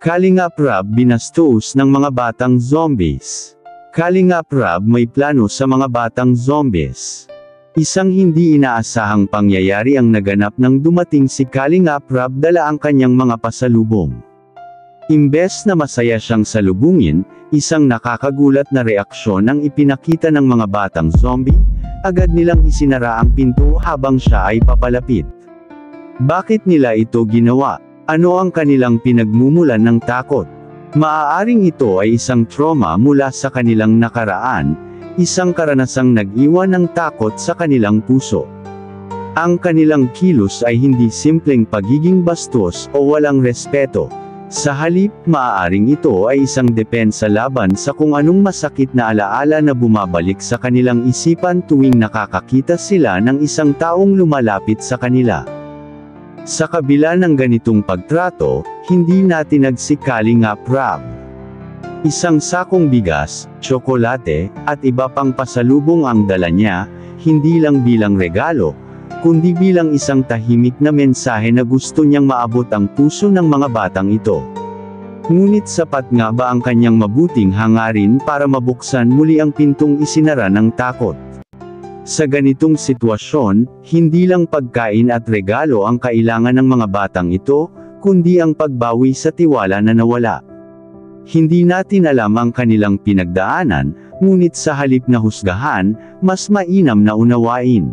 Kalingap Rab binastos ng mga batang zombies. Kalingap Rab may plano sa mga batang zombies. Isang hindi inaasahang pangyayari ang naganap nang dumating si Kalingap Rab dala ang kanyang mga pasalubong. Imbes na masaya siyang salubungin, isang nakakagulat na reaksyon ang ipinakita ng mga batang zombie, agad nilang isinara ang pinto habang siya ay papalapit. Bakit nila ito ginawa? Ano ang kanilang pinagmumulan ng takot? Maaaring ito ay isang trauma mula sa kanilang nakaraan, isang karanasang nag-iwan ng takot sa kanilang puso. Ang kanilang kilos ay hindi simpleng pagiging bastos o walang respeto. Sa halip, maaaring ito ay isang depensa laban sa kung anong masakit na alaala na bumabalik sa kanilang isipan tuwing nakakakita sila ng isang taong lumalapit sa kanila. Sa kabila ng ganitong pagtrato, hindi natinag si Kalingap Rab. Isang sakong bigas, tsokolate, at iba pang pasalubong ang dala niya, hindi lang bilang regalo, kundi bilang isang tahimik na mensahe na gusto niyang maabot ang puso ng mga batang ito. Ngunit sapat nga ba ang kanyang mabuting hangarin para mabuksan muli ang pintong isinara ng takot? Sa ganitong sitwasyon, hindi lang pagkain at regalo ang kailangan ng mga batang ito, kundi ang pagbawi sa tiwala na nawala. Hindi natin alam ang kanilang pinagdaanan, ngunit sa halip na husgahan, mas mainam na unawain.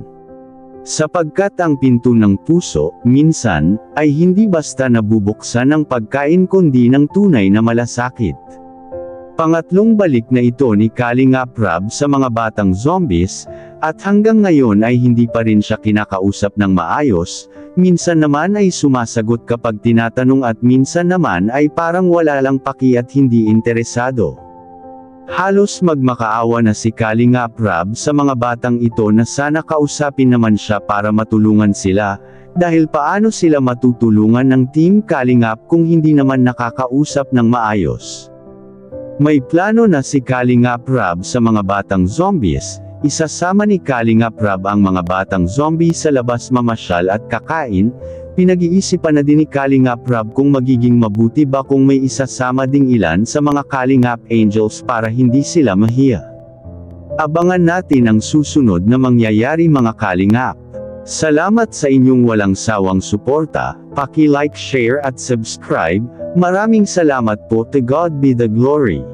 Sapagkat ang pinto ng puso, minsan, ay hindi basta nabubuksan ng pagkain kundi ng tunay na malasakit. Pangatlong balik na ito ni Kalingap Rab sa mga batang zombies, at hanggang ngayon ay hindi pa rin siya kinakausap ng maayos, minsan naman ay sumasagot kapag tinatanong at minsan naman ay parang wala lang paki at hindi interesado. Halos magmakaawa na si Kalingap Rab sa mga batang ito na sana kausapin naman siya para matulungan sila, dahil paano sila matutulungan ng Team Kalingap kung hindi naman nakakausap ng maayos. May plano na si Kalingap Rab sa mga batang zombies, isasama ni Kalingap Rab ang mga batang zombie sa labas mamasyal at kakain. Pinag-iisipan na din ni Kalingap Rab kung magiging mabuti ba kung may isasama ding ilan sa mga Kalingap Angels para hindi sila mahiya. Abangan natin ang susunod na mangyayari mga Kalingap. Salamat sa inyong walang sawang suporta, paki-like, share at subscribe. Maraming salamat po. To God be the glory.